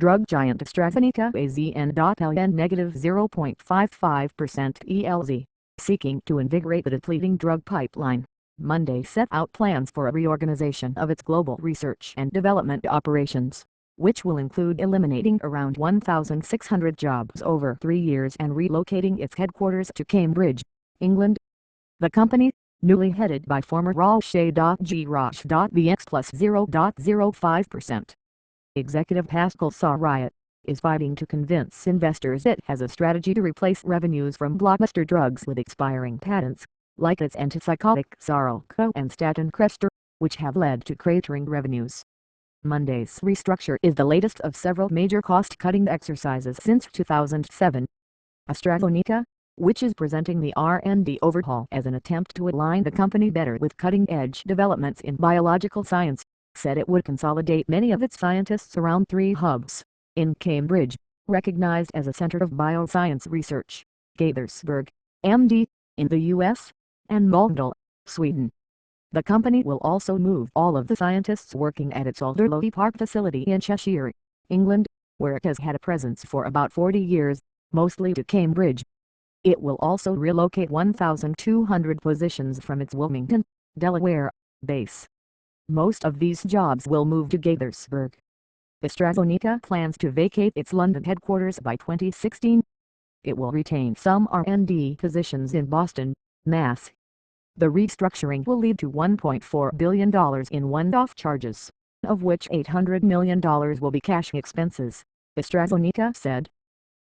drug giant AstraZeneca AZN.LN negative 0.55% ELZ, seeking to invigorate the depleting drug pipeline, Monday set out plans for a reorganization of its global research and development operations, which will include eliminating around 1,600 jobs over 3 years and relocating its headquarters to Cambridge, England. The company, newly headed by former Roche.G.Roche.VX plus 0.05%. Executive Pascal Soriot, is fighting to convince investors it has a strategy to replace revenues from blockbuster drugs with expiring patents, like its antipsychotic Xarelto and statin Crestor, which have led to cratering revenues. Monday's restructure is the latest of several major cost-cutting exercises since 2007. AstraZeneca, which is presenting the R&D overhaul as an attempt to align the company better with cutting-edge developments in biological science, said it would consolidate many of its scientists around 3 hubs: in Cambridge, recognized as a center of bioscience research, Gaithersburg, MD, in the US, and Mölndal, Sweden. The company will also move all of the scientists working at its Alderley Park facility in Cheshire, England, where it has had a presence for about 40 years, mostly to Cambridge. It will also relocate 1,200 positions from its Wilmington, Delaware, base. Most of these jobs will move to Gaithersburg. AstraZeneca plans to vacate its London headquarters by 2016. It will retain some R&D positions in Boston, Mass. The restructuring will lead to $1.4 billion in one-off charges, of which $800 million will be cash expenses, AstraZeneca said.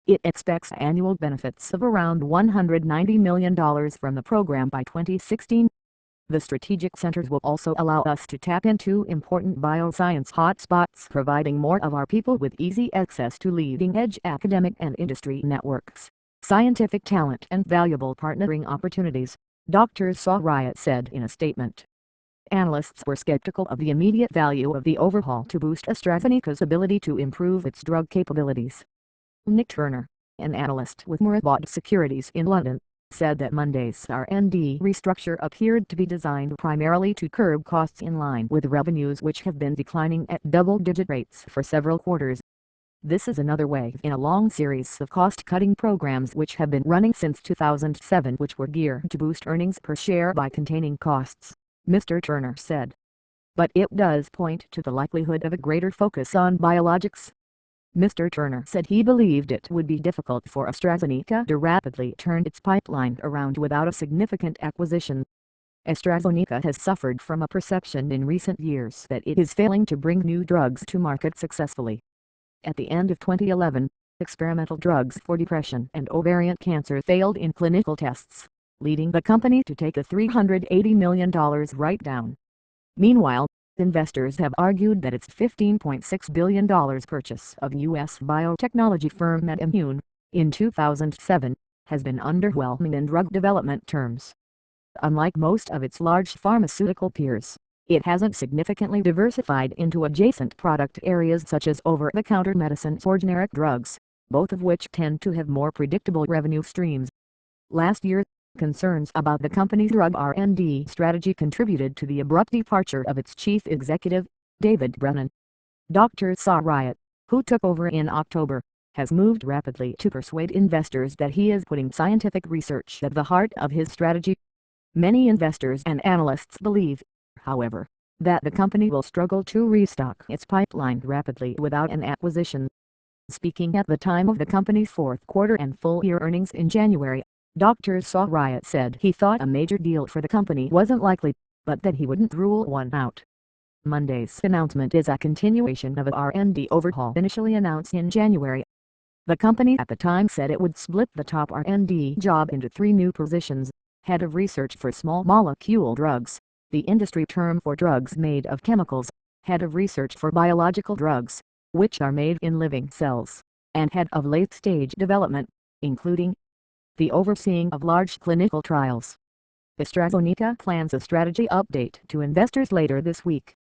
It expects annual benefits of around $190 million from the program by 2016. The strategic centers will also allow us to tap into important bioscience hotspots, providing more of our people with easy access to leading-edge academic and industry networks, scientific talent and valuable partnering opportunities, Dr. Soriot said in a statement. Analysts were skeptical of the immediate value of the overhaul to boost AstraZeneca's ability to improve its drug capabilities. Nick Turner, an analyst with Murraybaud Securities in London, said that Monday's R&D restructure appeared to be designed primarily to curb costs in line with revenues which have been declining at double-digit rates for several quarters. This is another wave in a long series of cost-cutting programs which have been running since 2007, which were geared to boost earnings per share by containing costs, Mr. Turner said. But it does point to the likelihood of a greater focus on biologics. Mr. Turner said he believed it would be difficult for AstraZeneca to rapidly turn its pipeline around without a significant acquisition. AstraZeneca has suffered from a perception in recent years that it is failing to bring new drugs to market successfully. At the end of 2011, experimental drugs for depression and ovarian cancer failed in clinical tests, leading the company to take a $380 million write-down. Meanwhile, investors have argued that its $15.6 billion purchase of U.S. biotechnology firm MedImmune, in 2007, has been underwhelming in drug development terms. Unlike most of its large pharmaceutical peers, it hasn't significantly diversified into adjacent product areas such as over-the-counter medicines or generic drugs, both of which tend to have more predictable revenue streams. Last year, concerns about the company's drug R&D strategy contributed to the abrupt departure of its chief executive, David Brennan. Dr. Soriot, who took over in October, has moved rapidly to persuade investors that he is putting scientific research at the heart of his strategy. Many investors and analysts believe, however, that the company will struggle to restock its pipeline rapidly without an acquisition. Speaking at the time of the company's fourth quarter and full-year earnings in January, Dr. Soriot said he thought a major deal for the company wasn't likely, but that he wouldn't rule one out. Monday's announcement is a continuation of an R&D overhaul initially announced in January. The company at the time said it would split the top R&D job into 3 new positions: head of research for small molecule drugs, the industry term for drugs made of chemicals, head of research for biological drugs, which are made in living cells, and head of late-stage development, including the overseeing of large clinical trials. AstraZeneca plans a strategy update to investors later this week.